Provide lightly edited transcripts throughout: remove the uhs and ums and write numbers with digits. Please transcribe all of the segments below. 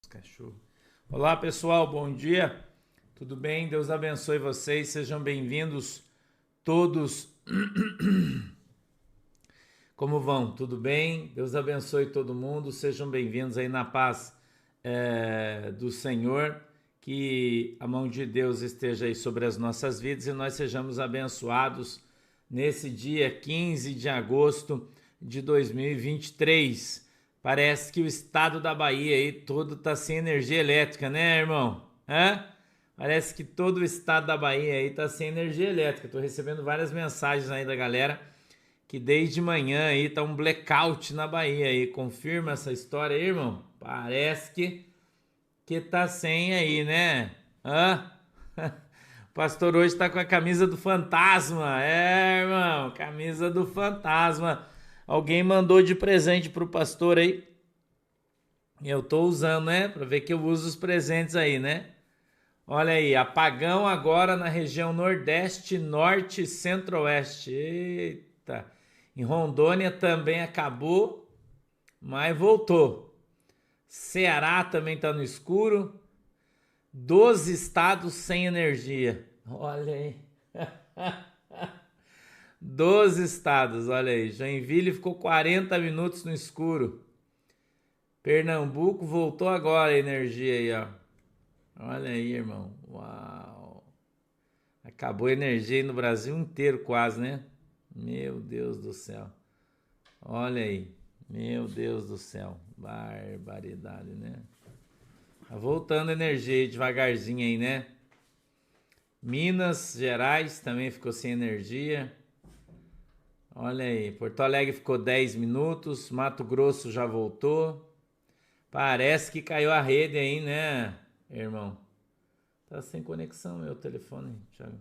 Cachorro. Olá pessoal, bom dia, tudo bem? Deus abençoe vocês, sejam bem-vindos todos. Como vão? Tudo bem? Deus abençoe todo mundo, sejam bem-vindos aí na paz do Senhor, que a mão de Deus esteja aí sobre as nossas vidas e nós sejamos abençoados nesse dia 15 de agosto de 2023. Parece que o estado da Bahia aí todo tá sem energia elétrica, né, irmão? Parece que todo o estado da Bahia aí tá sem energia elétrica. Tô recebendo várias mensagens aí da galera que desde manhã aí tá um blackout na Bahia aí. Confirma essa história aí, irmão? Parece que tá sem aí, né? O pastor hoje tá com a camisa do fantasma. É, irmão, camisa do fantasma. Alguém mandou de presente pro pastor aí. Eu tô usando, né? Pra ver que eu uso os presentes aí, né? Olha aí, apagão agora na região Nordeste, Norte e Centro-Oeste. Eita. Em Rondônia também acabou, mas voltou. Ceará também tá no escuro. 12 estados sem energia. Olha aí. 12 estados, olha aí. Joinville ficou 40 minutos no escuro. Pernambuco voltou agora a energia aí, ó. Olha aí, irmão. Uau. Acabou a energia aí no Brasil inteiro quase, né? Meu Deus do céu. Olha aí. Meu Deus do céu. Barbaridade, né? Tá voltando a energia aí devagarzinho aí, né? Minas Gerais também ficou sem energia. Olha aí. Porto Alegre ficou 10 minutos. Mato Grosso já voltou. Parece que caiu a rede aí, né, irmão? Tá sem conexão meu telefone, Thiago.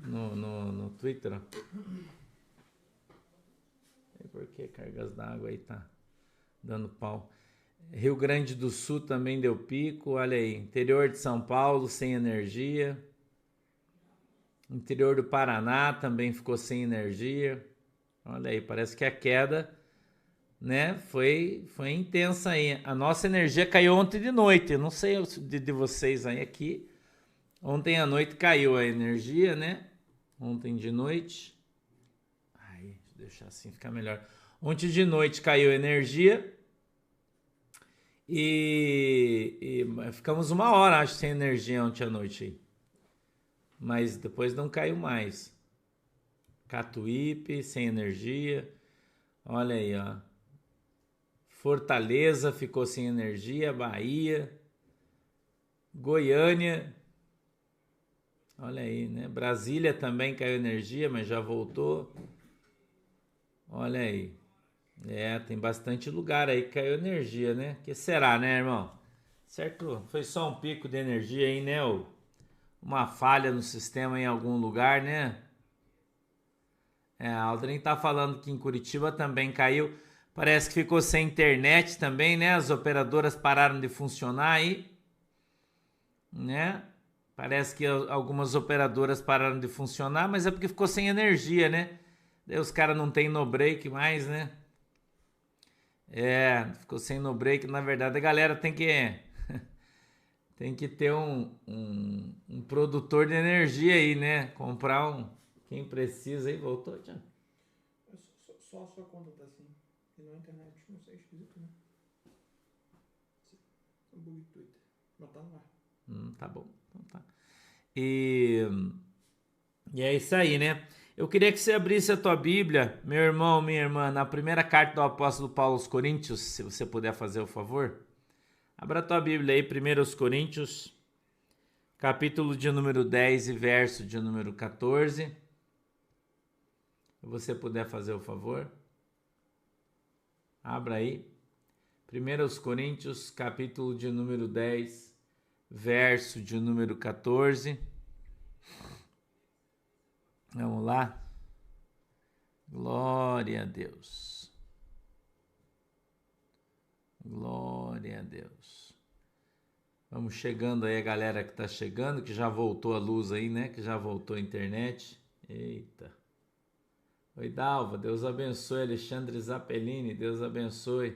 No Twitter, ó. E por que cargas d'água aí tá dando pau? Rio Grande do Sul também deu pico, olha aí. Interior de São Paulo sem energia. Interior do Paraná também ficou sem energia. Olha aí, parece que a queda, né, foi intensa aí. A nossa energia caiu ontem de noite. Eu não sei de vocês aí aqui. Ontem à noite caiu a energia, né? Ontem de noite. Aí, deixa assim ficar melhor. Ontem de noite caiu a energia. E ficamos uma hora, acho, sem energia ontem à noite aí. Mas depois não caiu mais. Catuípe, sem energia. Olha aí, ó. Fortaleza ficou sem energia. Bahia. Goiânia. Olha aí, né? Brasília também caiu energia, mas já voltou. Olha aí. Tem bastante lugar aí que caiu energia, né? Que será, né, irmão? Certo? Foi só um pico de energia aí, né? Uma falha no sistema em algum lugar, né? A Aldrin tá falando que em Curitiba também caiu. Parece que ficou sem internet também, né? As operadoras pararam de funcionar aí, né? Parece que algumas operadoras pararam de funcionar, mas é porque ficou sem energia, né? Daí os caras não tem no break mais, né? Ficou sem no break. Na verdade, a galera tem que ter um produtor de energia aí, né? Comprar quem precisa aí. Voltou, Tiago? Só a sua conta tá assim. E não a internet. Não sei, esquisito, né? É um bug do Twitter. Mas tá no ar. Tá bom. Então tá. E é isso aí, né? Eu queria que você abrisse a tua Bíblia, meu irmão, minha irmã, na primeira carta do apóstolo Paulo aos Coríntios, se você puder fazer o favor. Abra a tua Bíblia aí, 1 Coríntios, capítulo de número 10 e verso de número 14. Se você puder fazer o favor. Abra aí. 1 Coríntios, capítulo de número 10, verso de número 14. Vamos lá. Glória a Deus. Glória a Deus. Vamos chegando aí a galera que tá chegando, que já voltou a luz aí, né? Que já voltou a internet. Eita. Oi, Dalva. Deus abençoe. Alexandre Zappellini. Deus abençoe.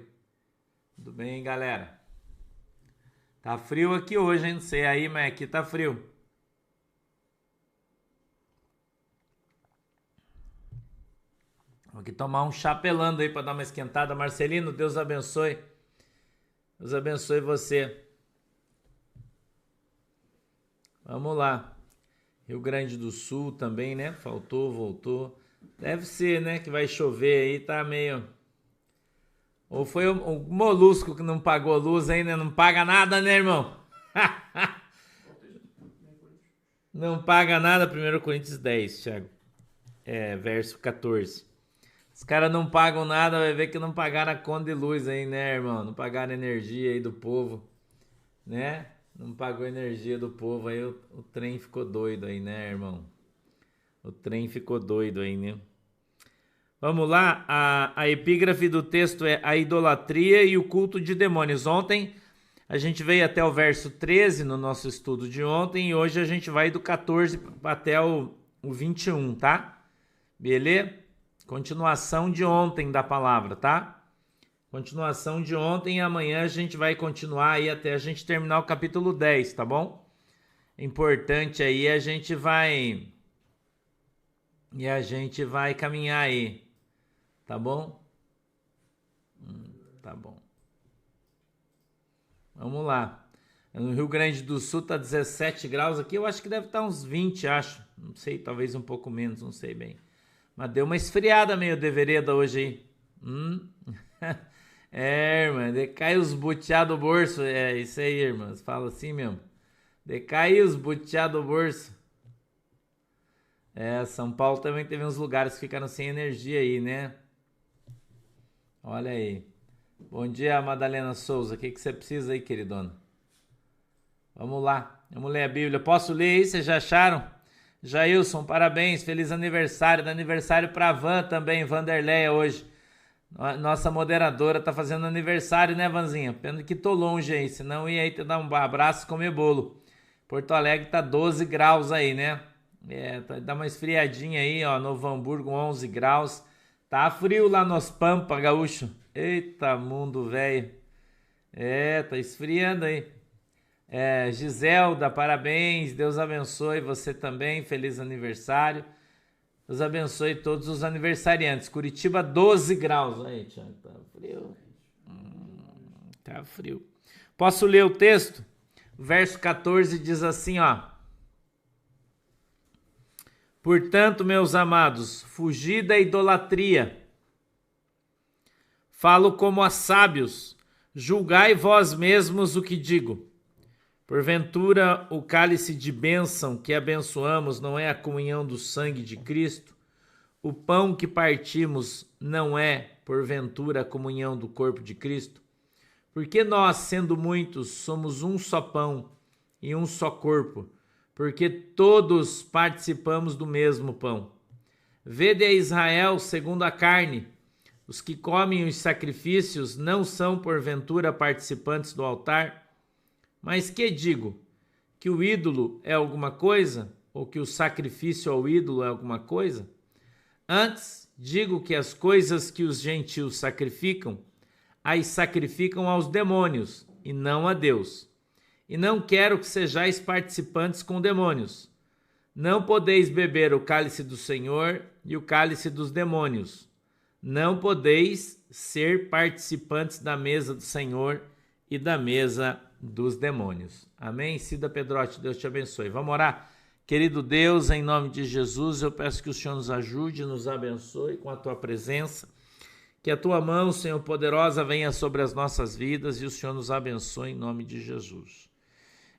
Tudo bem, galera? Tá frio aqui hoje, hein? Não sei aí, mas aqui tá frio. Vou aqui tomar um chá pelando aí para dar uma esquentada. Marcelino, Deus abençoe. Deus abençoe você. Vamos lá. Rio Grande do Sul também, né? Faltou, voltou. Deve ser, né? Que vai chover aí, tá meio... Ou foi o Molusco que não pagou a luz ainda, não paga nada, né, irmão? Não paga nada, 1 Coríntios 10, Thiago. Verso 14. Os caras não pagam nada, vai ver que não pagaram a conta de luz aí, né, irmão? Não pagaram a energia aí do povo, né? Não pagou a energia do povo, aí o trem ficou doido aí, né, irmão? O trem ficou doido aí, né? Vamos lá, a epígrafe do texto é a idolatria e o culto de demônios. Ontem a gente veio até o verso 13 no nosso estudo de ontem e hoje a gente vai do 14 até o 21, tá? Beleza? Continuação de ontem da palavra, tá? Continuação de ontem e amanhã a gente vai continuar aí até a gente terminar o capítulo 10, tá bom? Importante aí, a gente vai caminhar aí. Tá bom? Tá bom. Vamos lá. No Rio Grande do Sul tá 17 graus aqui. Eu acho que deve estar uns 20, acho. Não sei, talvez um pouco menos, não sei bem. Mas deu uma esfriada meio de vereda hoje aí. Irmã, decai os butiá do bolso. É isso aí, irmãs. Fala assim mesmo. Decai os butiá do bolso. São Paulo também teve uns lugares que ficaram sem energia aí, né? Olha aí. Bom dia, Madalena Souza. O que você precisa aí, queridona? Vamos lá. Vamos ler a Bíblia. Posso ler aí? Vocês já acharam? Jailson, parabéns. Feliz aniversário. Dá aniversário pra Van também, Vanderleia, hoje. Nossa moderadora tá fazendo aniversário, né, Vanzinha? Pena que tô longe aí, senão ia aí te dar um abraço e comer bolo. Porto Alegre tá 12 graus aí, né? Dá uma esfriadinha aí, ó. Novo Hamburgo, 11 graus. Tá frio lá nos Pampa, gaúcho. Eita, mundo velho. Tá esfriando aí. Giselda, parabéns. Deus abençoe você também. Feliz aniversário. Deus abençoe todos os aniversariantes. Curitiba, 12 graus. Aí, Thiago, tá frio. Tá frio. Posso ler o texto? Verso 14 diz assim, ó. Portanto, meus amados, fugi da idolatria. Falo como a sábios, julgai vós mesmos o que digo. Porventura, o cálice de bênção que abençoamos não é a comunhão do sangue de Cristo? O pão que partimos não é, porventura, a comunhão do corpo de Cristo? Porque nós, sendo muitos, somos um só pão e um só corpo, porque todos participamos do mesmo pão. Vede a Israel segundo a carne. Os que comem os sacrifícios não são, porventura, participantes do altar? Mas que digo? Que o ídolo é alguma coisa? Ou que o sacrifício ao ídolo é alguma coisa? Antes, digo que as coisas que os gentios sacrificam, as sacrificam aos demônios, e não a Deus. E não quero que sejais participantes com demônios. Não podeis beber o cálice do Senhor e o cálice dos demônios. Não podeis ser participantes da mesa do Senhor e da mesa dos demônios. Amém? Cida Pedrotti, Deus te abençoe. Vamos orar? Querido Deus, em nome de Jesus, eu peço que o Senhor nos ajude, nos abençoe com a tua presença. Que a tua mão, Senhor poderosa, venha sobre as nossas vidas e o Senhor nos abençoe em nome de Jesus.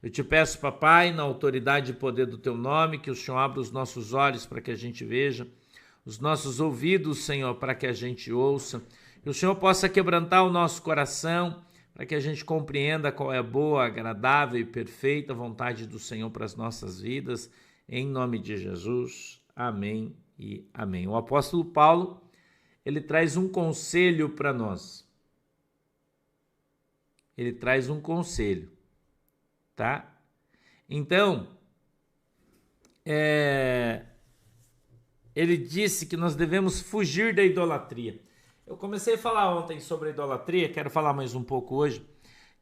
Eu te peço, papai, na autoridade e poder do teu nome, que o Senhor abra os nossos olhos para que a gente veja, os nossos ouvidos, Senhor, para que a gente ouça, que o Senhor possa quebrantar o nosso coração, para que a gente compreenda qual é a boa, agradável e perfeita vontade do Senhor para as nossas vidas, em nome de Jesus. Amém e amém. O apóstolo Paulo, ele traz um conselho para nós. Ele traz um conselho, tá? Então, ele disse que nós devemos fugir da idolatria. Eu comecei a falar ontem sobre a idolatria, quero falar mais um pouco hoje,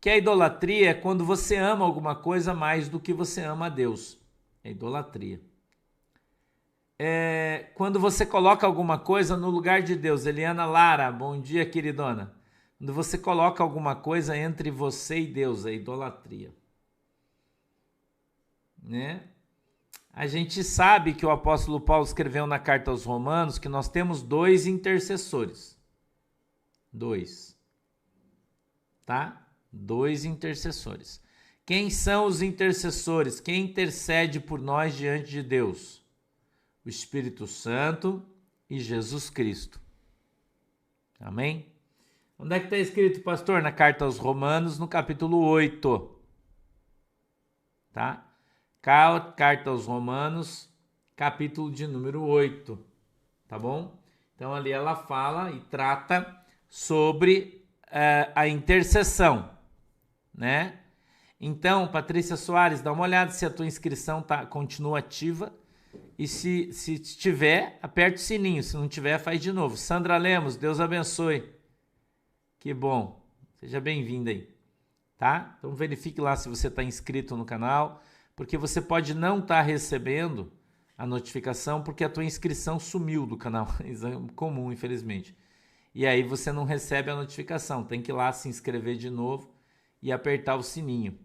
Que a idolatria é quando você ama alguma coisa mais do que você ama a Deus. É idolatria. É quando você coloca alguma coisa no lugar de Deus. Eliana Lara, bom dia, queridona. Quando você coloca alguma coisa entre você e Deus, é idolatria. Né? A gente sabe que o apóstolo Paulo escreveu na carta aos Romanos que nós temos 2 intercessores. 2. Tá? 2 intercessores. Quem são os intercessores? Quem intercede por nós diante de Deus? O Espírito Santo e Jesus Cristo. Amém? Onde é que está escrito, pastor? Na carta aos Romanos, no capítulo 8. Tá? Carta aos Romanos, capítulo de número 8. Tá bom? Então ali ela fala e trata sobre a intercessão, né? Então, Patrícia Soares, dá uma olhada se a tua inscrição continua ativa. E se tiver, aperte o sininho. Se não tiver, faz de novo. Sandra Lemos, Deus abençoe. Que bom. Seja bem-vinda aí. Tá? Então verifique lá se você está inscrito no canal, porque você pode não estar recebendo a notificação porque a tua inscrição sumiu do canal. Isso é comum, infelizmente. E aí você não recebe a notificação. Tem que ir lá se inscrever de novo e apertar o sininho.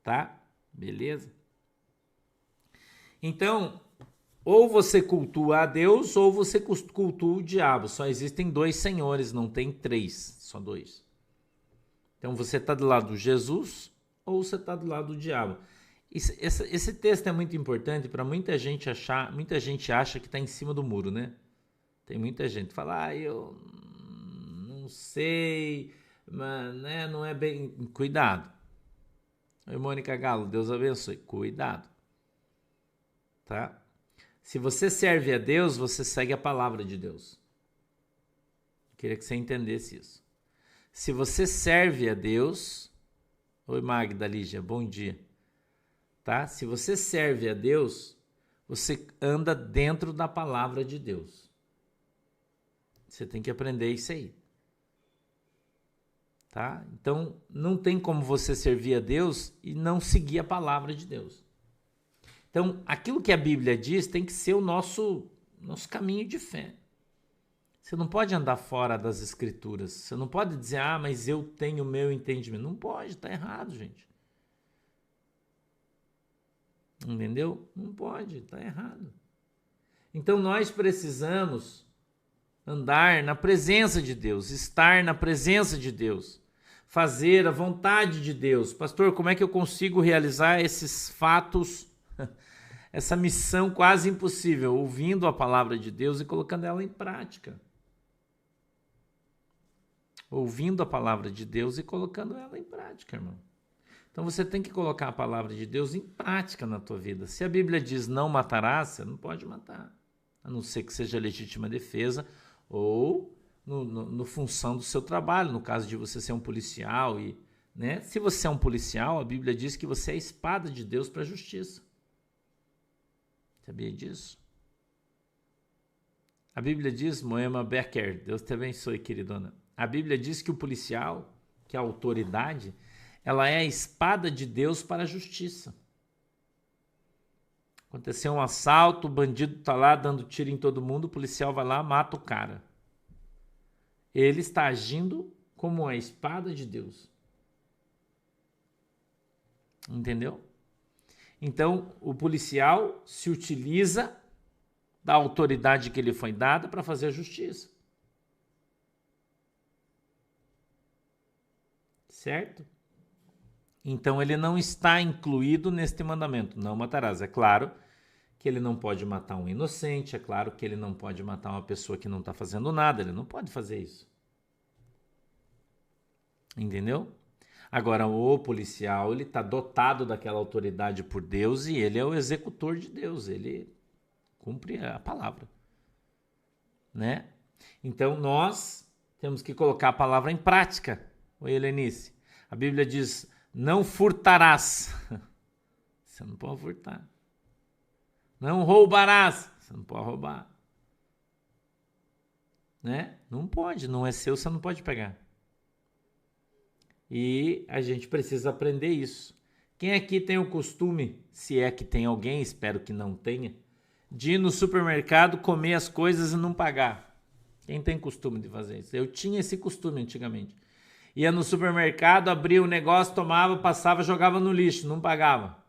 Tá? Beleza? Então, ou você cultua a Deus ou você cultua o diabo. Só existem 2 senhores, não tem 3, só 2. Então você está do lado de Jesus ou você está do lado do diabo. Esse texto é muito importante para muita gente achar. Muita gente acha que está em cima do muro, né? Tem muita gente que fala, eu não sei, mas né, não é bem. Cuidado. Oi, Mônica Galo, Deus abençoe. Cuidado. Tá? Se você serve a Deus, você segue a palavra de Deus. Eu queria que você entendesse isso. Se você serve a Deus... Oi, Magda Lígia, bom dia. Tá? Se você serve a Deus, você anda dentro da palavra de Deus. Você tem que aprender isso aí. Tá? Então, não tem como você servir a Deus e não seguir a palavra de Deus. Então, aquilo que a Bíblia diz tem que ser o nosso caminho de fé. Você não pode andar fora das Escrituras. Você não pode dizer, mas eu tenho o meu entendimento. Não pode, está errado, gente. Entendeu? Não pode, está errado. Então, nós precisamos andar na presença de Deus, estar na presença de Deus, fazer a vontade de Deus. Pastor, como é que eu consigo realizar esses fatos, essa missão quase impossível? Ouvindo a palavra de Deus e colocando ela em prática. Ouvindo a palavra de Deus e colocando ela em prática, irmão. Então você tem que colocar a palavra de Deus em prática na tua vida. Se a Bíblia diz não matarás, você não pode matar. A não ser que seja legítima defesa ou no função do seu trabalho, no caso de você ser um policial. Né? Se você é um policial, a Bíblia diz que você é a espada de Deus para a justiça. Sabia disso? A Bíblia diz, Moema Becker, Deus te abençoe, queridona. A Bíblia diz que o policial, que é a autoridade, ela é a espada de Deus para a justiça. Aconteceu um assalto, o bandido está lá dando tiro em todo mundo, o policial vai lá, mata o cara. Ele está agindo como a espada de Deus. Entendeu? Então, o policial se utiliza da autoridade que lhe foi dada para fazer a justiça. Certo? Então, ele não está incluído neste mandamento, não matarás. É claro que ele não pode matar um inocente, é claro que ele não pode matar uma pessoa que não está fazendo nada, ele não pode fazer isso. Entendeu? Agora, o policial, ele está dotado daquela autoridade por Deus e ele é o executor de Deus, ele cumpre a palavra. Né? Então, nós temos que colocar a palavra em prática. Oi, Helenice. A Bíblia diz, não furtarás. Você não pode furtar. Não roubarás. Você não pode roubar. Né? Não pode, não é seu, você não pode pegar. E a gente precisa aprender isso. Quem aqui tem o costume, se é que tem alguém, espero que não tenha, de ir no supermercado, comer as coisas e não pagar? Quem tem costume de fazer isso? Eu tinha esse costume antigamente. Ia no supermercado, abria o negócio, tomava, passava, jogava no lixo, não pagava.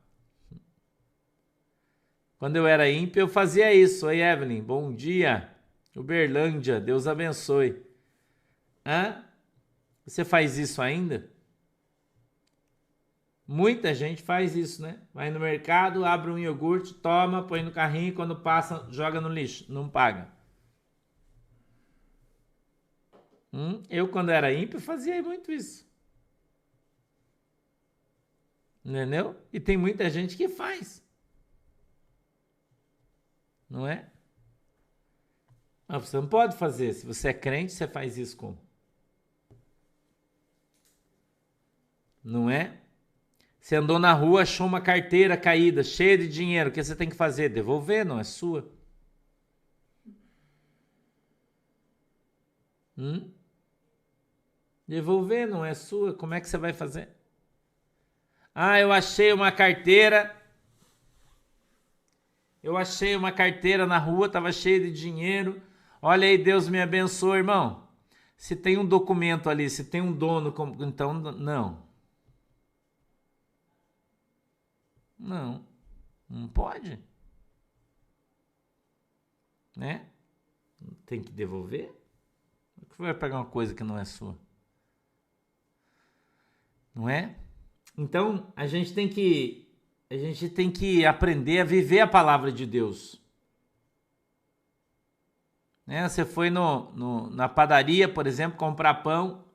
Quando eu era ímpio, eu fazia isso. Oi, Evelyn, bom dia. Uberlândia, Deus abençoe. Hã? Você faz isso ainda? Muita gente faz isso, né? Vai no mercado, abre um iogurte, toma, põe no carrinho, quando passa, joga no lixo, não paga. Eu, quando era ímpio, fazia muito isso. Entendeu? E tem muita gente que faz. Não é? Mas você não pode fazer. Se você é crente, você faz isso como? Não é? Você andou na rua, achou uma carteira caída, cheia de dinheiro. O que você tem que fazer? Devolver, não é sua. Devolver, não é sua. Como é que você vai fazer? Ah, eu achei uma carteira. Eu achei uma carteira na rua, estava cheia de dinheiro. Olha aí, Deus me abençoe, irmão. Se tem um documento ali, se tem um dono, então não. Não pode. Né? Tem que devolver. Por que vai pegar uma coisa que não é sua? Não é? Então, a gente tem que aprender a viver a palavra de Deus. Né? Você foi na padaria, por exemplo, comprar pão.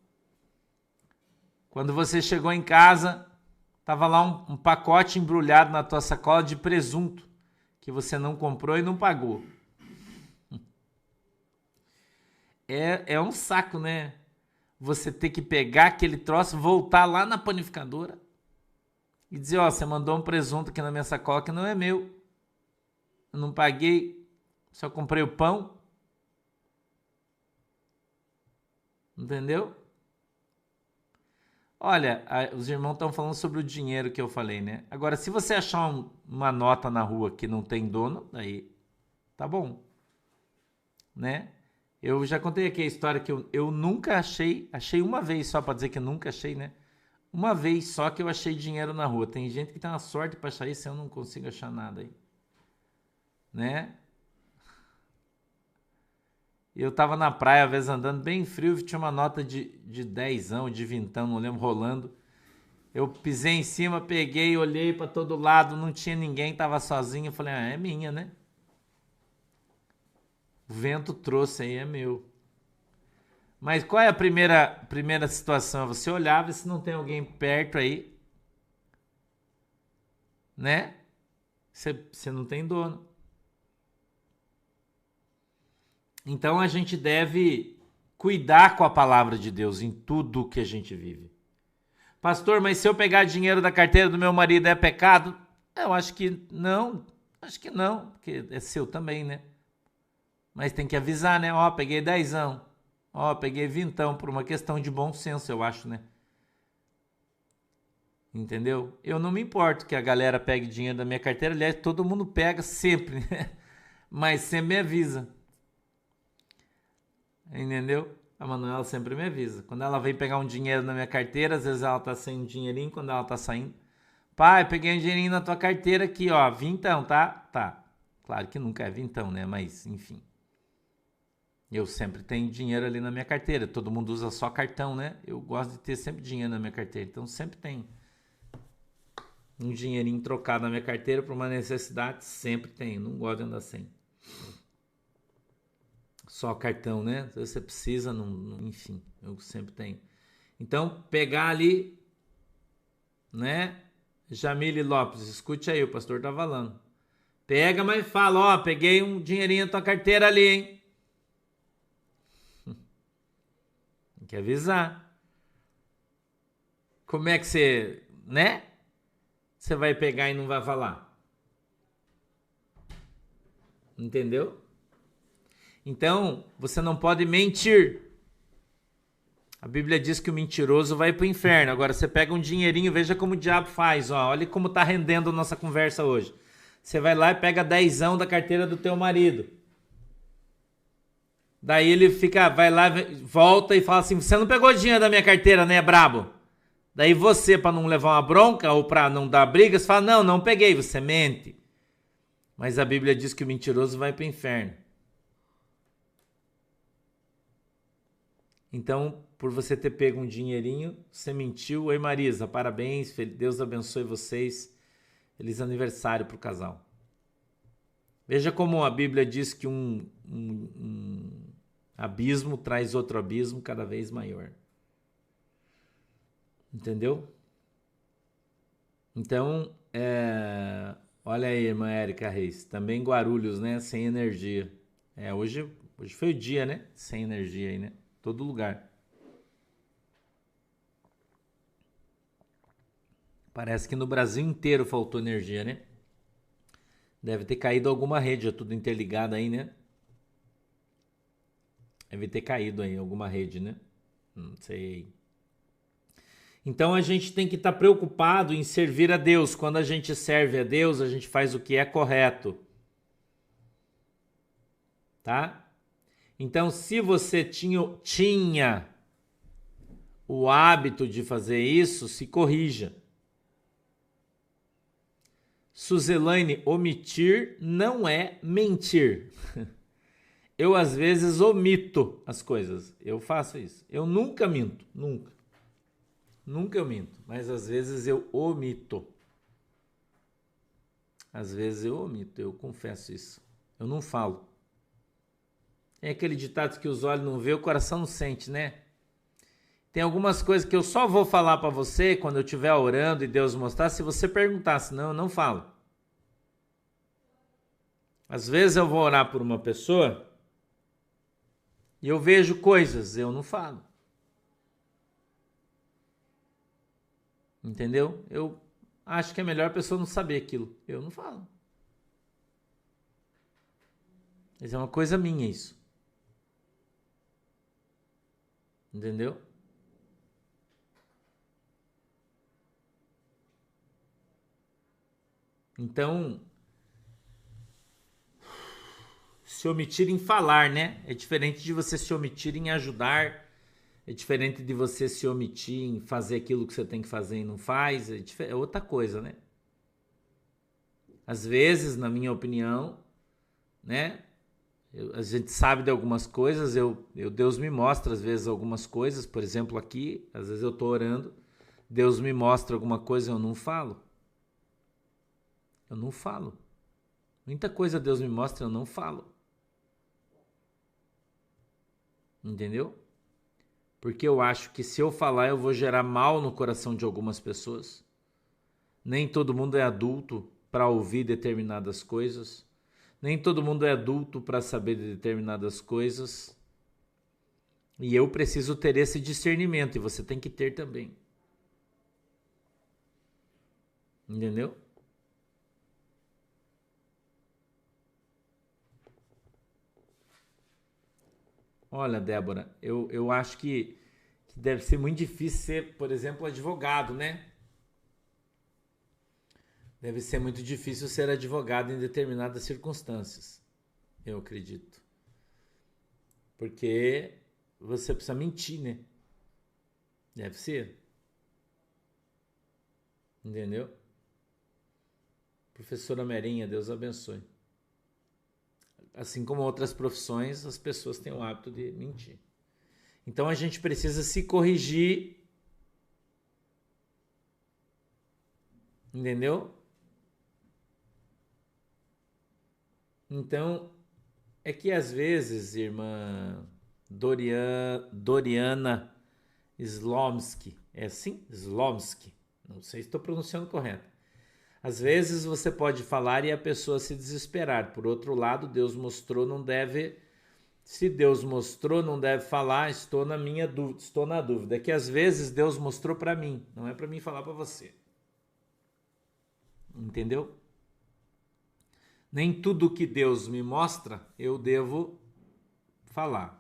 Quando você chegou em casa, estava lá um pacote embrulhado na tua sacola de presunto que você não comprou e não pagou. É um saco, né? Você ter que pegar aquele troço, voltar lá na panificadora e dizer, ó, você mandou um presunto aqui na minha sacola que não é meu. Eu não paguei, só comprei o pão. Entendeu? Olha, os irmãos estão falando sobre o dinheiro que eu falei, né? Agora, se você achar uma nota na rua que não tem dono, aí tá bom, né? Eu já contei aqui a história que eu nunca achei uma vez só, para dizer que eu nunca achei, né? Uma vez só que eu achei dinheiro na rua. Tem gente que tem uma sorte para achar isso, eu não consigo achar nada aí, né? Eu tava na praia, às vezes andando bem frio, tinha uma nota de 10ão, de vintão, não lembro, rolando. Eu pisei em cima, peguei, olhei para todo lado, não tinha ninguém, tava sozinho. Falei, é minha, né? O vento trouxe aí, é meu. Mas qual é a primeira situação? Você olhava se não tem alguém perto aí, né? Você não tem dono. Então a gente deve cuidar com a palavra de Deus em tudo que a gente vive. Pastor, mas se eu pegar dinheiro da carteira do meu marido é pecado? Eu acho que não, porque é seu também, né? Mas tem que avisar, né? Ó, peguei 10ão, ó, peguei vintão, por uma questão de bom senso, eu acho, né? Entendeu? Eu não me importo que a galera pegue dinheiro da minha carteira, aliás, todo mundo pega sempre, né? Mas sempre me avisa. Entendeu? A Manuela sempre me avisa. Quando ela vem pegar um dinheiro na minha carteira, às vezes ela tá sem um dinheirinho, quando ela tá saindo. Pai, peguei um dinheirinho na tua carteira aqui, ó, vintão, tá? Tá. Claro que nunca é vintão, né? Mas, enfim. Eu sempre tenho dinheiro ali na minha carteira. Todo mundo usa só cartão, né? Eu gosto de ter sempre dinheiro na minha carteira. Então, sempre tem um dinheirinho trocado na minha carteira para uma necessidade. Sempre tem. Não gosto de andar sem. Só cartão, né? Se você precisa, enfim, eu sempre tenho. Então, pegar ali, né? Jamile Lopes, escute aí, o pastor tá falando. Pega, mas fala, ó, peguei um dinheirinho na tua carteira ali, hein? Tem que avisar. Como é que você, né? Você vai pegar e não vai falar? Entendeu? Então, você não pode mentir. A Bíblia diz que o mentiroso vai para o inferno. Agora você pega um dinheirinho, veja como o diabo faz. Ó, olha como está rendendo a nossa conversa hoje. Você vai lá e pega 10 da carteira do teu marido. Daí ele fica, vai lá, volta e fala assim, você não pegou dinheiro da minha carteira, né, brabo? Daí você, para não levar uma bronca ou para não dar briga, você fala, não peguei, você mente. Mas a Bíblia diz que o mentiroso vai para o inferno. Então, por você ter pego um dinheirinho, você mentiu. Oi, Marisa, parabéns, Deus abençoe vocês. Feliz aniversário para o casal. Veja como a Bíblia diz que um abismo traz outro abismo cada vez maior. Entendeu? Então, olha aí, irmã Érica Reis. Também Guarulhos, né? Sem energia. Hoje foi o dia, né? Sem energia aí, né? Todo lugar. Parece que no Brasil inteiro faltou energia, né? Deve ter caído alguma rede, é tudo interligado aí, né? Deve ter caído aí alguma rede, né? Não sei. Então a gente tem que estar preocupado em servir a Deus. Quando a gente serve a Deus, a gente faz o que é correto. Tá? Então, se você tinha o hábito de fazer isso, se corrija. Suzelaine, omitir não é mentir. Eu, às vezes, omito as coisas. Eu faço isso. Eu nunca minto. Nunca. Nunca eu minto. Mas, às vezes, eu omito. Às vezes, eu omito. Eu confesso isso. Eu não falo. Tem aquele ditado que os olhos não vê, o coração não sente, né? Tem algumas coisas que eu só vou falar para você quando eu estiver orando e Deus mostrar, se você perguntar, senão eu não falo. Às vezes eu vou orar por uma pessoa e eu vejo coisas, eu não falo. Entendeu? Eu acho que é melhor a pessoa não saber aquilo. Eu não falo. Mas é uma coisa minha isso. Entendeu? Então, se omitir em falar, né? É diferente de você se omitir em ajudar. É diferente de você se omitir em fazer aquilo que você tem que fazer e não faz. É outra coisa, né? Às vezes, na minha opinião, né? A gente sabe de algumas coisas. Deus me mostra, às vezes, algumas coisas. Por exemplo, aqui, às vezes eu estou orando. Deus me mostra alguma coisa e eu não falo. Eu não falo. Muita coisa Deus me mostra e eu não falo. Entendeu? Porque eu acho que se eu falar eu vou gerar mal no coração de algumas pessoas. Nem todo mundo é adulto para ouvir determinadas coisas. Nem todo mundo é adulto para saber de determinadas coisas. E eu preciso ter esse discernimento e você tem que ter também. Entendeu? Olha, Débora, eu acho que deve ser muito difícil ser, por exemplo, advogado, né? Deve ser muito difícil ser advogado em determinadas circunstâncias, eu acredito. Porque você precisa mentir, né? Deve ser. Entendeu? Professora Merinha, Deus abençoe. Assim como outras profissões, as pessoas têm o hábito de mentir. Então a gente precisa se corrigir. Entendeu? Então, é que às vezes, irmã Doriana Slomski, é assim? Slomski, não sei se estou pronunciando correto. Às vezes você pode falar e a pessoa se desesperar. Por outro lado, Deus mostrou, não deve... Se Deus mostrou, não deve falar, estou na dúvida. É que às vezes Deus mostrou para mim, não é para mim falar para você. Entendeu? Nem tudo que Deus me mostra, eu devo falar.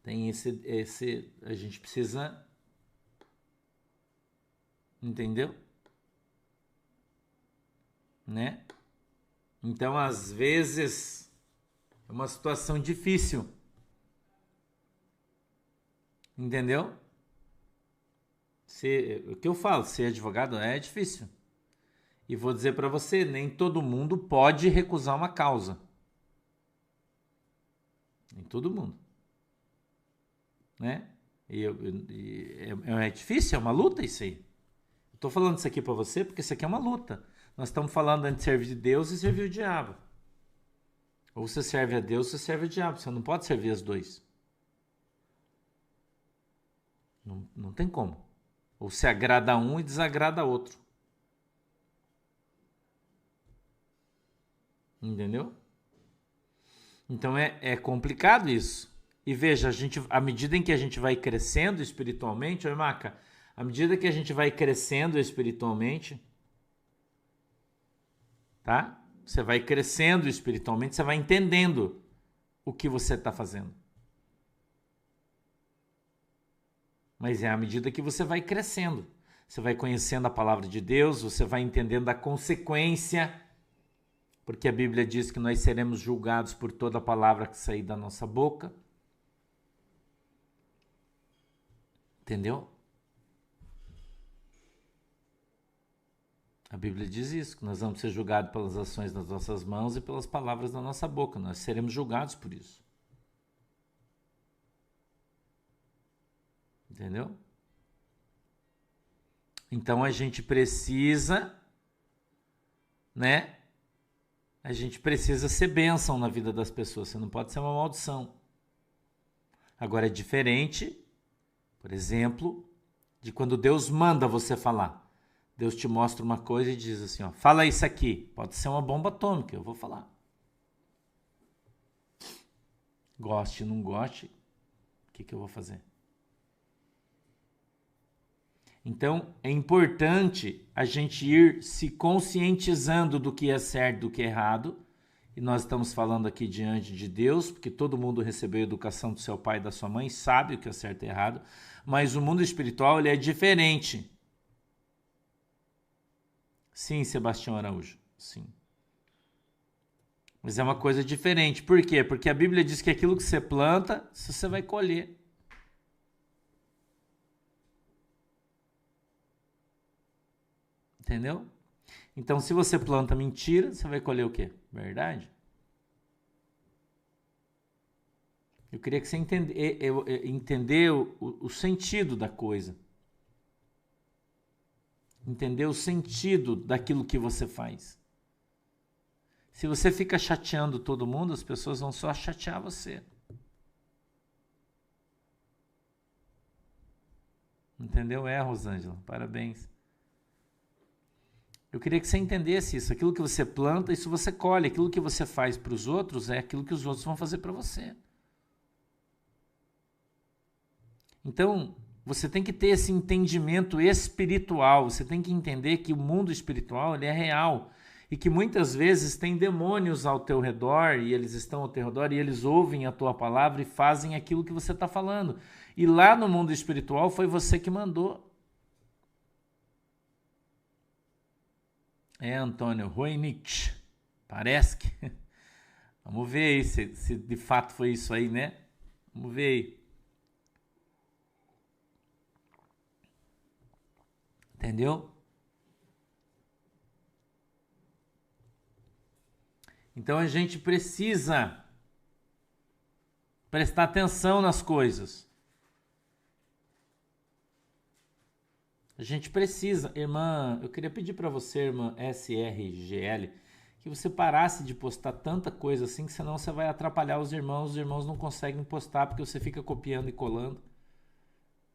Tem a gente precisa, entendeu? Né? Então, às vezes, é uma situação difícil, entendeu? O que eu falo, ser advogado é difícil. E vou dizer para você, nem todo mundo pode recusar uma causa. Nem todo mundo. Né? É difícil, é uma luta isso aí. Eu tô falando isso aqui para você porque isso aqui é uma luta. Nós estamos falando entre servir de Deus e servir o diabo. Ou você serve a Deus ou você serve o diabo. Você não pode servir os dois. Não tem como. Ou se agrada a um e desagrada a outro. Entendeu? Então é complicado isso. E veja, à medida em que a gente vai crescendo espiritualmente, Maca, à medida que a gente vai crescendo espiritualmente, tá? Você vai crescendo espiritualmente, você vai entendendo o que você está fazendo. Mas é à medida que você vai crescendo. Você vai conhecendo a palavra de Deus, você vai entendendo a consequência, porque a Bíblia diz que nós seremos julgados por toda palavra que sair da nossa boca. Entendeu? A Bíblia diz isso, que nós vamos ser julgados pelas ações das nossas mãos e pelas palavras da nossa boca. Nós seremos julgados por isso. Entendeu? Então a gente precisa, né? A gente precisa ser bênção na vida das pessoas. Você não pode ser uma maldição. Agora é diferente, por exemplo, de quando Deus manda você falar. Deus te mostra uma coisa e diz assim, ó, fala isso aqui. Pode ser uma bomba atômica, eu vou falar. Goste, não goste, o que eu vou fazer? Então, é importante a gente ir se conscientizando do que é certo e do que é errado. E nós estamos falando aqui diante de Deus, porque todo mundo recebeu a educação do seu pai e da sua mãe, sabe o que é certo e errado. Mas o mundo espiritual ele é diferente. Sim, Sebastião Araújo, sim. Mas é uma coisa diferente. Por quê? Porque a Bíblia diz que aquilo que você planta, você vai colher. Entendeu? Então, se você planta mentira, você vai colher o quê? Verdade? Eu queria que você entendeu o sentido da coisa. Entender o sentido daquilo que você faz. Se você fica chateando todo mundo, as pessoas vão só chatear você. Entendeu? Rosângela, parabéns. Eu queria que você entendesse isso. Aquilo que você planta, isso você colhe. Aquilo que você faz para os outros é aquilo que os outros vão fazer para você. Então, você tem que ter esse entendimento espiritual. Você tem que entender que o mundo espiritual ele é real. E que muitas vezes tem demônios ao teu redor, e eles estão ao teu redor, e eles ouvem a tua palavra e fazem aquilo que você está falando. E lá no mundo espiritual foi você que mandou. Antônio Roinich. Parece que... Vamos ver aí se de fato foi isso aí, né? Vamos ver aí. Entendeu? Então a gente precisa prestar atenção nas coisas. A gente precisa, irmã, eu queria pedir para você, irmã SRGL, que você parasse de postar tanta coisa assim, que senão você vai atrapalhar os irmãos não conseguem postar porque você fica copiando e colando.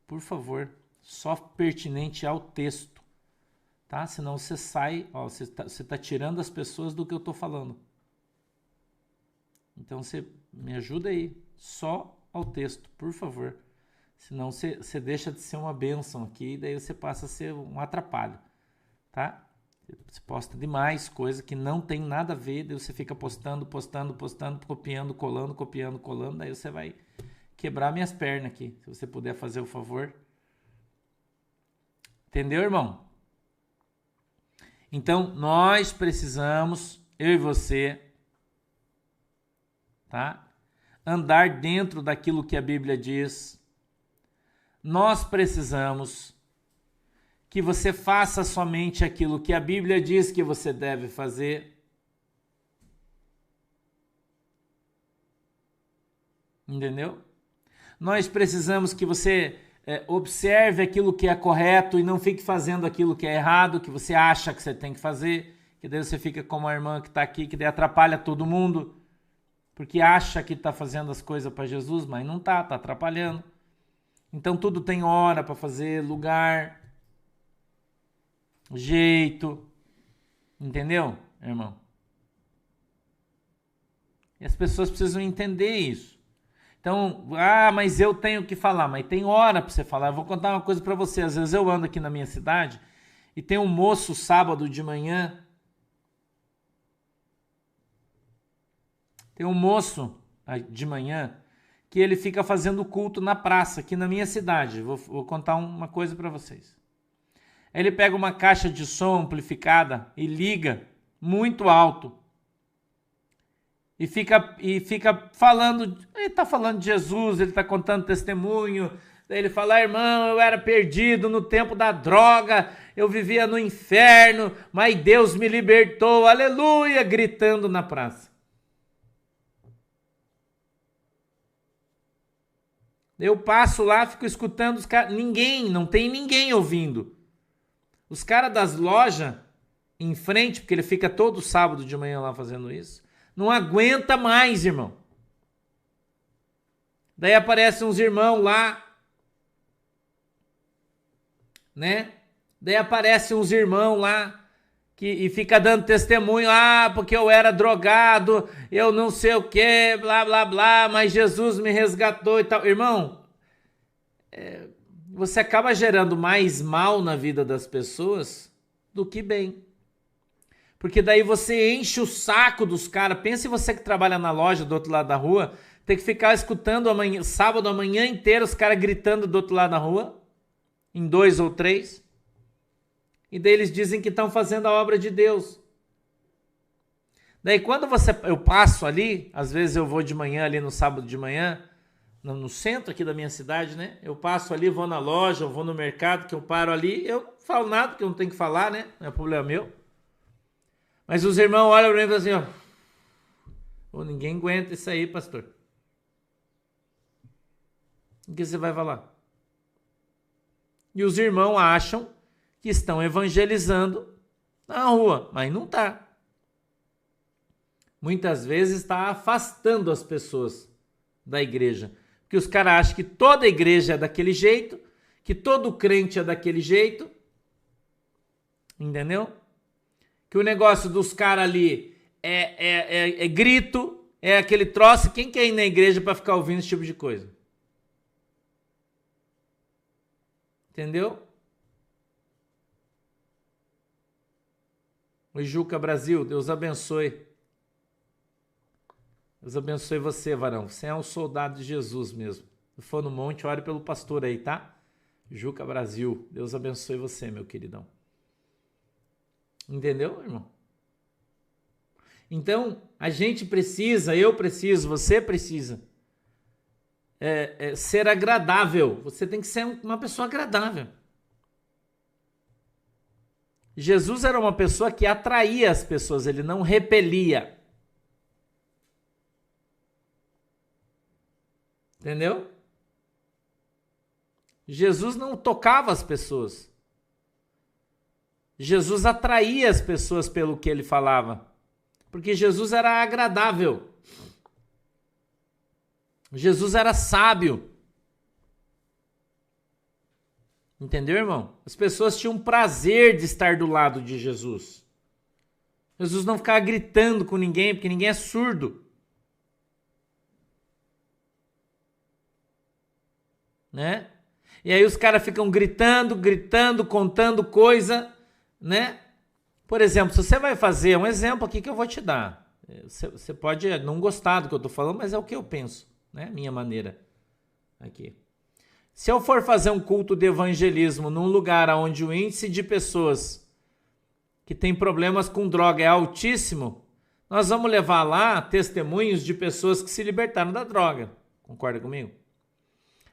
Por favor, só pertinente ao texto, tá? Senão você sai, ó, você tá tirando as pessoas do que eu tô falando. Então você me ajuda aí, só ao texto, por favor. Senão você deixa de ser uma bênção aqui e daí você passa a ser um atrapalho, tá? Você posta demais coisa que não tem nada a ver, daí você fica postando, copiando, colando, daí você vai quebrar minhas pernas aqui, se você puder fazer o favor. Entendeu, irmão? Então, nós precisamos, eu e você, tá? Andar dentro daquilo que a Bíblia diz. Nós precisamos que você faça somente aquilo que a Bíblia diz que você deve fazer. Entendeu? Nós precisamos que você observe aquilo que é correto e não fique fazendo aquilo que é errado, que você acha que você tem que fazer, que daí você fica como a irmã que está aqui, que daí atrapalha todo mundo, porque acha que está fazendo as coisas para Jesus, mas não está atrapalhando. Então tudo tem hora para fazer, lugar, jeito, entendeu, irmão? E as pessoas precisam entender isso. Então, mas eu tenho que falar, mas tem hora para você falar. Eu vou contar uma coisa para você. Às vezes eu ando aqui na minha cidade e tem um moço sábado de manhã. Tem um moço de manhã que ele fica fazendo culto na praça aqui na minha cidade. Vou contar uma coisa para vocês. Ele pega uma caixa de som amplificada e liga muito alto. E fica falando, ele está falando de Jesus, ele está contando testemunho. Daí ele fala, irmão, eu era perdido no tempo da droga, eu vivia no inferno, mas Deus me libertou, aleluia, gritando na praça. Eu passo lá, fico escutando os caras, não tem ninguém ouvindo. Os caras das lojas em frente, porque ele fica todo sábado de manhã lá fazendo isso, não aguenta mais, irmão. Daí aparecem uns irmãos lá, né? Daí aparecem uns irmãos lá e fica dando testemunho, porque eu era drogado, eu não sei o que, blá, blá, blá, mas Jesus me resgatou e tal. Irmão, você acaba gerando mais mal na vida das pessoas do que bem. Porque daí você enche o saco dos caras. Pense você que trabalha na loja do outro lado da rua, tem que ficar escutando sábado a manhã inteira os caras gritando do outro lado da rua, em 2 ou 3. E daí eles dizem que estão fazendo a obra de Deus. Daí quando eu passo ali, às vezes eu vou de manhã ali no sábado de manhã, no centro aqui da minha cidade, né? Eu passo ali, vou na loja, eu vou no mercado, que eu paro ali, eu não falo nada, porque eu não tenho que falar, né? Não é problema meu. Mas os irmãos olham para mim e falam assim, ninguém aguenta isso aí, pastor. O que você vai falar? E os irmãos acham que estão evangelizando na rua, mas não está. Muitas vezes está afastando as pessoas da igreja. Porque os caras acham que toda igreja é daquele jeito, que todo crente é daquele jeito. Entendeu? Que o negócio dos caras ali é grito, é aquele troço. Quem quer ir na igreja para ficar ouvindo esse tipo de coisa? Entendeu? O Juca Brasil, Deus abençoe. Deus abençoe você, varão. Você é um soldado de Jesus mesmo. Se for no monte, ore pelo pastor aí, tá? Juca Brasil, Deus abençoe você, meu queridão. Entendeu, irmão? Então, a gente precisa, eu preciso, você precisa ser agradável. Você tem que ser uma pessoa agradável. Jesus era uma pessoa que atraía as pessoas, ele não repelia. Entendeu? Jesus não tocava as pessoas. Jesus atraía as pessoas pelo que ele falava. Porque Jesus era agradável. Jesus era sábio. Entendeu, irmão? As pessoas tinham prazer de estar do lado de Jesus. Jesus não ficava gritando com ninguém, porque ninguém é surdo. Né? E aí os caras ficam gritando, contando coisa, né? Por exemplo, se você vai fazer um exemplo aqui que eu vou te dar. Você pode não gostar do que eu estou falando, mas é o que eu penso, né? Minha maneira. aqui. Se eu for fazer um culto de evangelismo num lugar onde o índice de pessoas que têm problemas com droga é altíssimo, nós vamos levar lá testemunhos de pessoas que se libertaram da droga. Concorda comigo?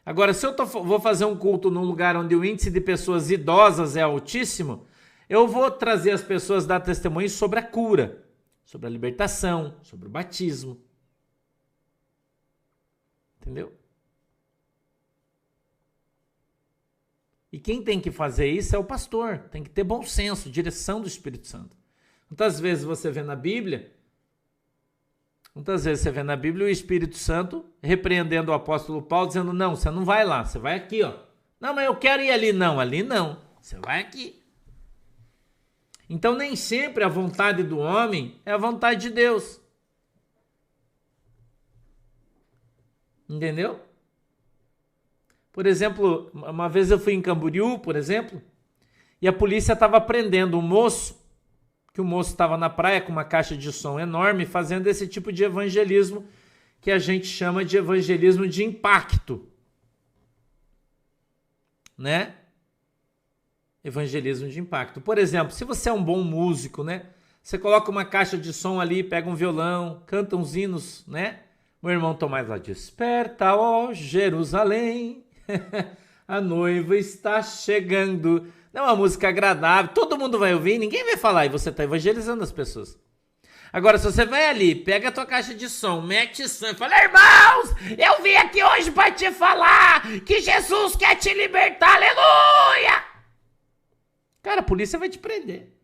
Agora, se eu vou fazer um culto num lugar onde o índice de pessoas idosas é altíssimo, eu vou trazer as pessoas dar testemunhos sobre a cura, sobre a libertação, sobre o batismo. Entendeu? E quem tem que fazer isso é o pastor. Tem que ter bom senso, direção do Espírito Santo. Muitas vezes você vê na Bíblia o Espírito Santo repreendendo o apóstolo Paulo, dizendo, não, você não vai lá, você vai aqui, ó. Não, mas eu quero ir ali. Não, ali não. Você vai aqui. Então, nem sempre a vontade do homem é a vontade de Deus. Entendeu? Por exemplo, uma vez eu fui em Camboriú, por exemplo, e a polícia estava prendendo um moço, que o moço estava na praia com uma caixa de som enorme, fazendo esse tipo de evangelismo que a gente chama de evangelismo de impacto. Né? Evangelismo de impacto. Por exemplo, se você é um bom músico, né? Você coloca uma caixa de som ali, pega um violão, canta uns hinos, né? Meu irmão Tomás lá, desperta, ó Jerusalém, a noiva está chegando. Não é uma música agradável, todo mundo vai ouvir, ninguém vai falar, e você está evangelizando as pessoas. Agora, se você vai ali, pega a tua caixa de som, mete som e fala, irmãos, eu vim aqui hoje para te falar que Jesus quer te libertar, aleluia! Cara, a polícia vai te prender.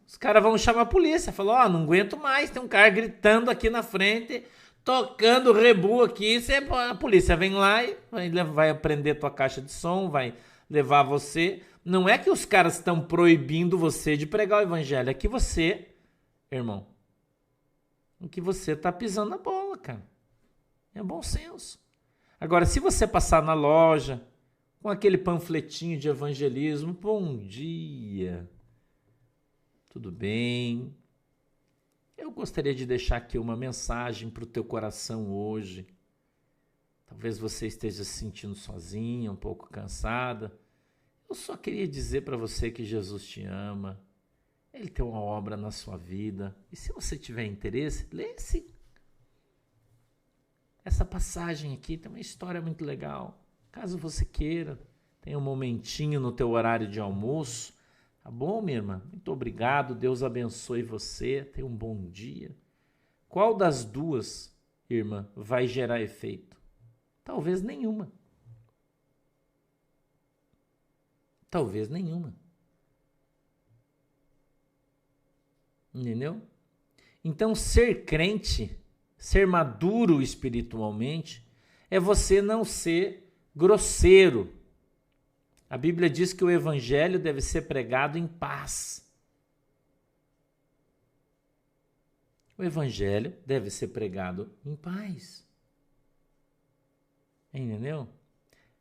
Os caras vão chamar a polícia, falar, não aguento mais, tem um cara gritando aqui na frente, tocando rebu aqui, a polícia vem lá e vai prender tua caixa de som, vai levar você. Não é que os caras estão proibindo você de pregar o evangelho, é que você, irmão, que você tá pisando na bola, cara. É bom senso. Agora, se você passar na loja com aquele panfletinho de evangelismo, bom dia, tudo bem? Eu gostaria de deixar aqui uma mensagem para o teu coração hoje. Talvez você esteja se sentindo sozinha, um pouco cansada. Eu só queria dizer para você que Jesus te ama. Ele tem uma obra na sua vida. E se você tiver interesse, lê essa passagem aqui. Tem uma história muito legal. Caso você queira, tem um momentinho no teu horário de almoço. Tá bom, minha irmã? Muito obrigado. Deus abençoe você. Tenha um bom dia. Qual das duas, irmã, vai gerar efeito? Talvez nenhuma. Talvez nenhuma. Entendeu? Então, ser crente, ser maduro espiritualmente, é você não ser grosseiro. A Bíblia diz que o evangelho deve ser pregado em paz. O evangelho deve ser pregado em paz. Entendeu?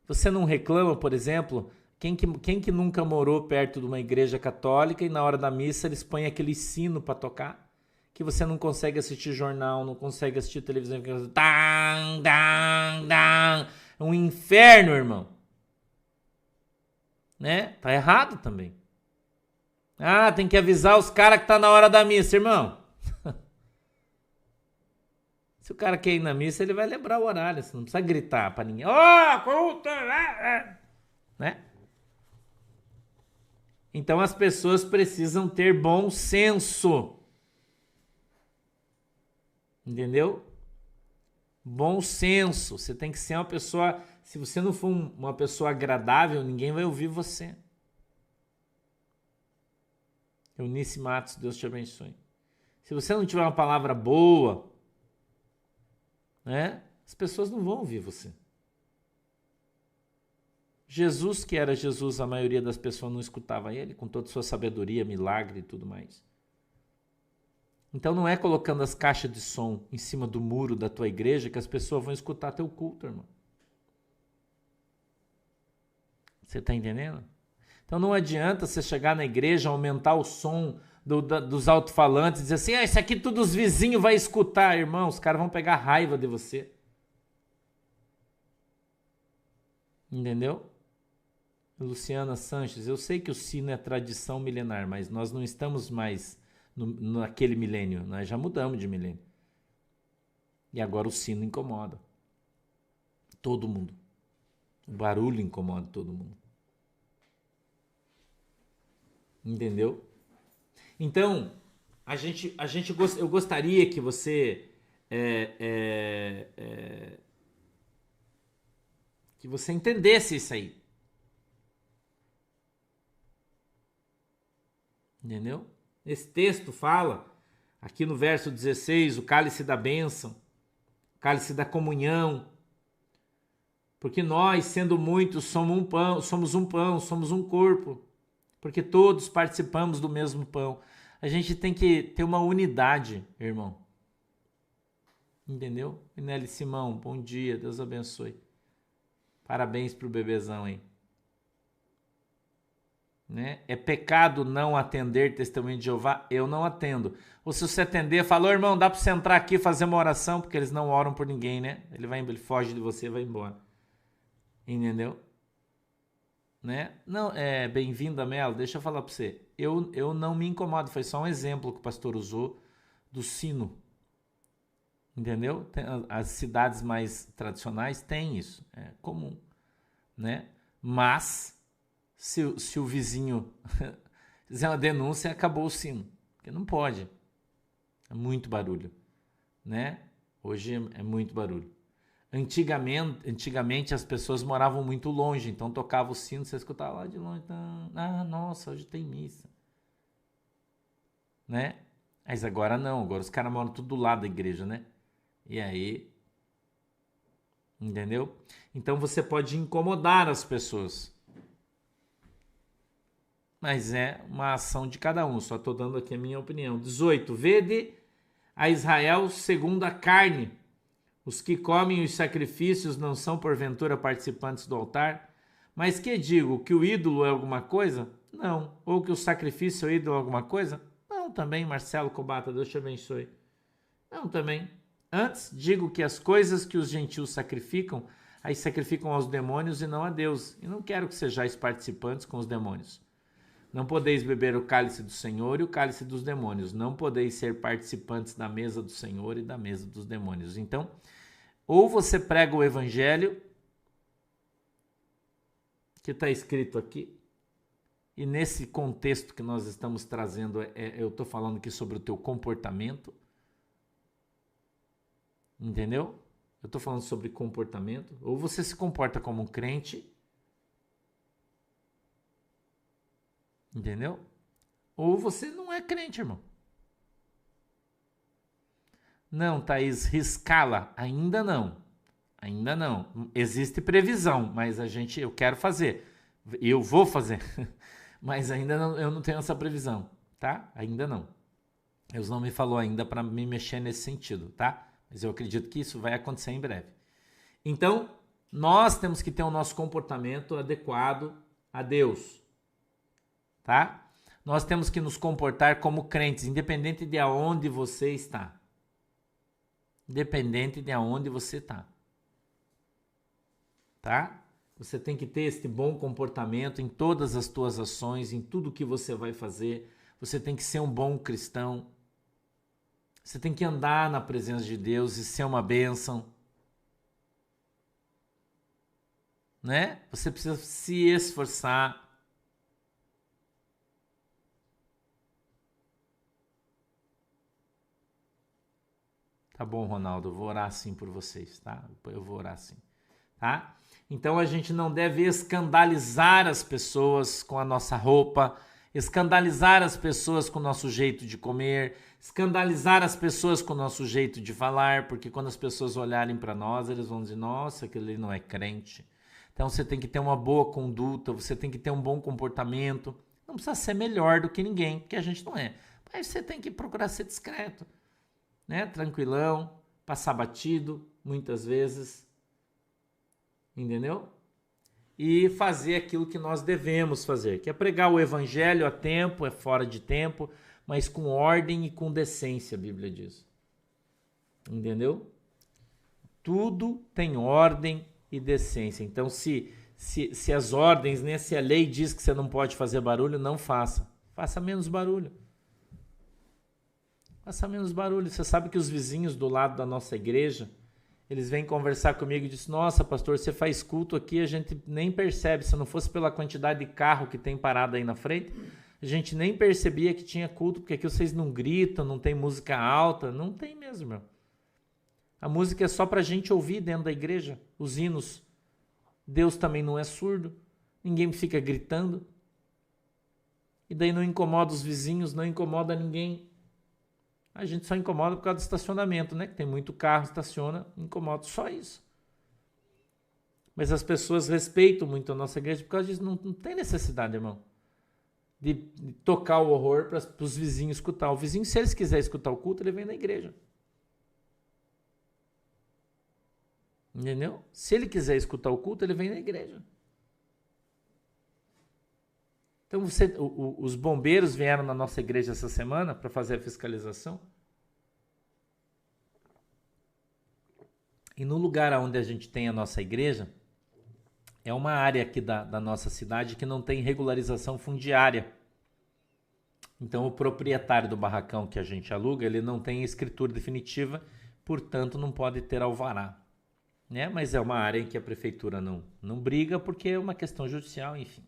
Você não reclama, por exemplo, quem que nunca morou perto de uma igreja católica e na hora da missa eles põem aquele sino para tocar, que você não consegue assistir jornal, não consegue assistir televisão, dang, dang, dang. É um inferno, irmão. Né? Tá errado também. Ah, tem que avisar os caras que tá na hora da missa, irmão. Se o cara quer ir na missa, ele vai lembrar o horário, você não precisa gritar para ninguém. Culto! Né? Então as pessoas precisam ter bom senso. Entendeu? Bom senso. Você tem que ser uma pessoa... Se você não for uma pessoa agradável, ninguém vai ouvir você. Eunice Matos, Deus te abençoe. Se você não tiver uma palavra boa, né, as pessoas não vão ouvir você. Jesus, que era Jesus, a maioria das pessoas não escutava ele, com toda a sua sabedoria, milagre e tudo mais. Então não é colocando as caixas de som em cima do muro da tua igreja que as pessoas vão escutar teu culto, irmão. Você está entendendo? Então não adianta você chegar na igreja, aumentar o som dos alto-falantes, dizer assim, isso aqui todos os vizinhos vão escutar, irmão, os caras vão pegar raiva de você. Entendeu? Luciana Sanches, eu sei que o sino é tradição milenar, mas nós não estamos mais naquele milênio, nós já mudamos de milênio. E agora o sino incomoda todo mundo. O barulho incomoda todo mundo. Entendeu? Então, eu gostaria que você que você entendesse isso aí. Entendeu? Esse texto fala, aqui no verso 16, o cálice da bênção, o cálice da comunhão, porque nós, sendo muitos, somos um corpo, porque todos participamos do mesmo pão. A gente tem que ter uma unidade, irmão. Entendeu? Nelly Simão, bom dia, Deus abençoe. Parabéns pro bebezão, hein? Né? É pecado não atender testemunho de Jeová? Eu não atendo. Ou se você atender, falou, irmão, dá para você entrar aqui e fazer uma oração, porque eles não oram por ninguém, né? Ele foge de você e vai embora. Entendeu? Né? Não, bem-vinda, Melo. Deixa eu falar para você. Eu não me incomodo, foi só um exemplo que o pastor usou do sino. Entendeu? As cidades mais tradicionais têm isso, é comum, né? Mas se o vizinho fizer uma denúncia, acabou o sino, porque não pode. É muito barulho, né? Hoje é muito barulho. Antigamente as pessoas moravam muito longe, então tocava o sino, você escutava lá de longe, nossa, hoje tem missa, né? Mas agora não, agora os caras moram tudo do lado da igreja, né? E aí, entendeu? Então você pode incomodar as pessoas. Mas é uma ação de cada um, só estou dando aqui a minha opinião. 18. Vede a Israel segundo a carne. Os que comem os sacrifícios não são porventura participantes do altar? Mas que digo, que o ídolo é alguma coisa? Não. Ou que o sacrifício é o ídolo alguma coisa? Não, também, Marcelo Cobata, Deus te abençoe. Não, também. Antes, digo que as coisas que os gentios sacrificam, aí sacrificam aos demônios e não a Deus. E não quero que sejais participantes com os demônios. Não podeis beber o cálice do Senhor e o cálice dos demônios. Não podeis ser participantes da mesa do Senhor e da mesa dos demônios. Então, ou você prega o evangelho, que está escrito aqui, e nesse contexto que nós estamos trazendo, eu estou falando aqui sobre o teu comportamento, entendeu? Eu estou falando sobre comportamento. Ou você se comporta como um crente, entendeu? Ou você não é crente, irmão. Não, Thaís, riscá-la. Ainda não. Ainda não. Existe previsão, mas eu quero fazer. Eu vou fazer. Mas ainda não, eu não tenho essa previsão, tá? Ainda não. Deus não me falou ainda para me mexer nesse sentido, tá? Mas eu acredito que isso vai acontecer em breve. Então, nós temos que ter o nosso comportamento adequado a Deus, tá? Nós temos que nos comportar como crentes, independente de aonde você está. Independente de aonde você está. Tá? Você tem que ter este bom comportamento em todas as tuas ações, em tudo que você vai fazer. Você tem que ser um bom cristão. Você tem que andar na presença de Deus e ser uma bênção. Né? Você precisa se esforçar. Tá bom, Ronaldo, eu vou orar assim por vocês, tá? Eu vou orar assim, tá? Então a gente não deve escandalizar as pessoas com a nossa roupa, escandalizar as pessoas com o nosso jeito de comer, escandalizar as pessoas com o nosso jeito de falar, porque quando as pessoas olharem para nós, eles vão dizer, nossa, aquele não é crente. Então você tem que ter uma boa conduta, você tem que ter um bom comportamento. Não precisa ser melhor do que ninguém, porque a gente não é. Mas você tem que procurar ser discreto, né? Tranquilão, passar batido, muitas vezes. Entendeu? E fazer aquilo que nós devemos fazer, que é pregar o evangelho a tempo, é fora de tempo, mas com ordem e com decência, a Bíblia diz. Entendeu? Tudo tem ordem e decência. Então, se as ordens, né, se a lei diz que você não pode fazer barulho, não faça. Faça menos barulho. Faça menos barulho. Você sabe que os vizinhos do lado da nossa igreja, eles vêm conversar comigo e dizem, nossa, pastor, você faz culto aqui, a gente nem percebe. Se não fosse pela quantidade de carro que tem parado aí na frente, a gente nem percebia que tinha culto, porque aqui vocês não gritam, não tem música alta. Não tem mesmo, meu. A música é só pra gente ouvir dentro da igreja, os hinos. Deus também não é surdo, ninguém fica gritando. E daí não incomoda os vizinhos, não incomoda ninguém. A gente só incomoda por causa do estacionamento, né? Que tem muito carro, estaciona, incomoda, só isso. Mas as pessoas respeitam muito a nossa igreja por causa disso. Não tem necessidade, irmão, de tocar o horror para os vizinhos escutar. O vizinho, se eles quiserem escutar o culto, ele vem na igreja. Entendeu? Se ele quiser escutar o culto, ele vem na igreja. Então, os bombeiros vieram na nossa igreja essa semana para fazer a fiscalização. E no lugar onde a gente tem a nossa igreja, é uma área aqui da nossa cidade que não tem regularização fundiária. Então, o proprietário do barracão que a gente aluga, ele não tem escritura definitiva, portanto, não pode ter alvará. Né? Mas é uma área em que a prefeitura não briga, porque é uma questão judicial, enfim.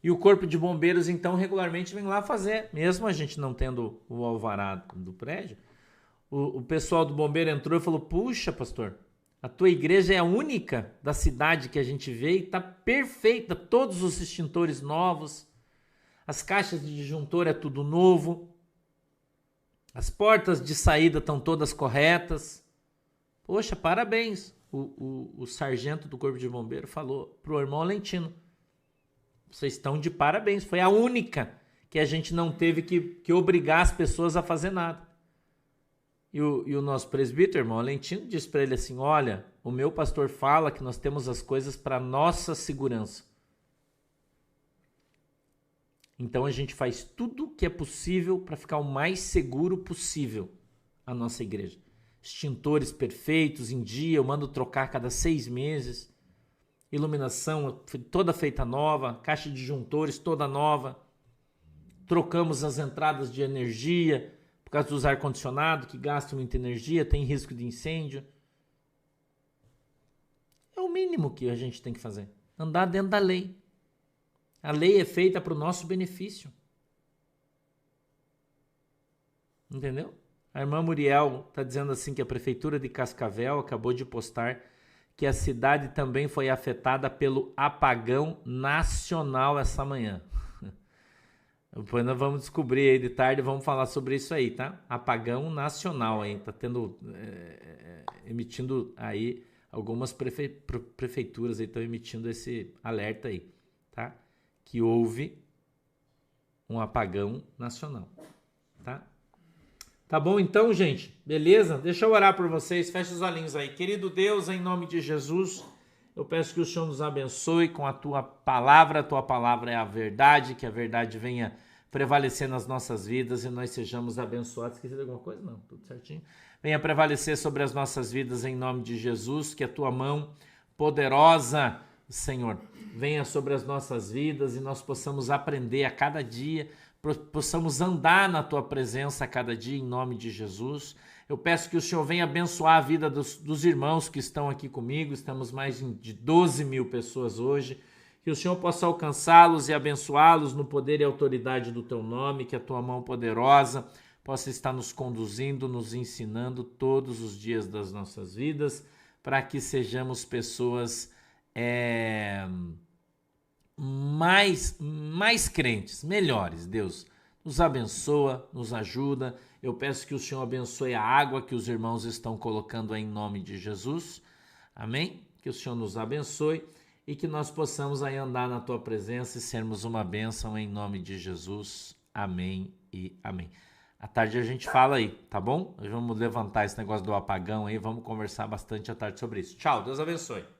E o corpo de bombeiros, então, regularmente vem lá fazer, mesmo a gente não tendo o alvará do prédio. O pessoal do bombeiro entrou e falou, puxa, pastor, a tua igreja é a única da cidade que a gente vê e está perfeita, todos os extintores novos, as caixas de disjuntor é tudo novo, as portas de saída estão todas corretas. Poxa, parabéns. O sargento do corpo de bombeiro falou pro irmão Alentino, vocês estão de parabéns, foi a única que a gente não teve que obrigar as pessoas a fazer nada. E o nosso presbítero, irmão Alentino, disse para ele assim, olha, o meu pastor fala que nós temos as coisas para nossa segurança. Então a gente faz tudo o que é possível para ficar o mais seguro possível a nossa igreja. Extintores perfeitos em dia, eu mando trocar a cada 6 meses. Iluminação toda feita nova, caixa de disjuntores toda nova. Trocamos as entradas de energia por causa dos ar-condicionado que gastam muita energia, tem risco de incêndio. É o mínimo que a gente tem que fazer, andar dentro da lei. A lei é feita para o nosso benefício. Entendeu? A irmã Muriel está dizendo assim que a prefeitura de Cascavel acabou de postar que a cidade também foi afetada pelo apagão nacional essa manhã. Depois nós vamos descobrir aí de tarde, vamos falar sobre isso aí, tá? Apagão nacional aí, tá tendo, emitindo aí, algumas prefeituras aí estão emitindo esse alerta aí, tá? Que houve um apagão nacional, tá? Tá bom então, gente? Beleza? Deixa eu orar por vocês. Fecha os olhinhos aí. Querido Deus, em nome de Jesus, eu peço que o Senhor nos abençoe com a Tua palavra. A Tua palavra é a verdade, que a verdade venha prevalecer nas nossas vidas e nós sejamos abençoados. Esqueci de alguma coisa? Não, tudo certinho. Venha prevalecer sobre as nossas vidas em nome de Jesus, que a Tua mão poderosa, Senhor, venha sobre as nossas vidas e nós possamos aprender a cada dia, possamos andar na Tua presença a cada dia, em nome de Jesus. Eu peço que o Senhor venha abençoar a vida dos irmãos que estão aqui comigo, estamos mais de 12 mil pessoas hoje, que o Senhor possa alcançá-los e abençoá-los no poder e autoridade do Teu nome, que a Tua mão poderosa possa estar nos conduzindo, nos ensinando todos os dias das nossas vidas, para que sejamos pessoas mais crentes, melhores. Deus nos abençoa, nos ajuda. Eu peço que o Senhor abençoe a água que os irmãos estão colocando aí em nome de Jesus. Amém? Que o Senhor nos abençoe e que nós possamos aí andar na Tua presença e sermos uma bênção em nome de Jesus. Amém e amém. À tarde a gente fala aí, tá bom? Nós vamos levantar esse negócio do apagão aí, vamos conversar bastante à tarde sobre isso. Tchau, Deus abençoe.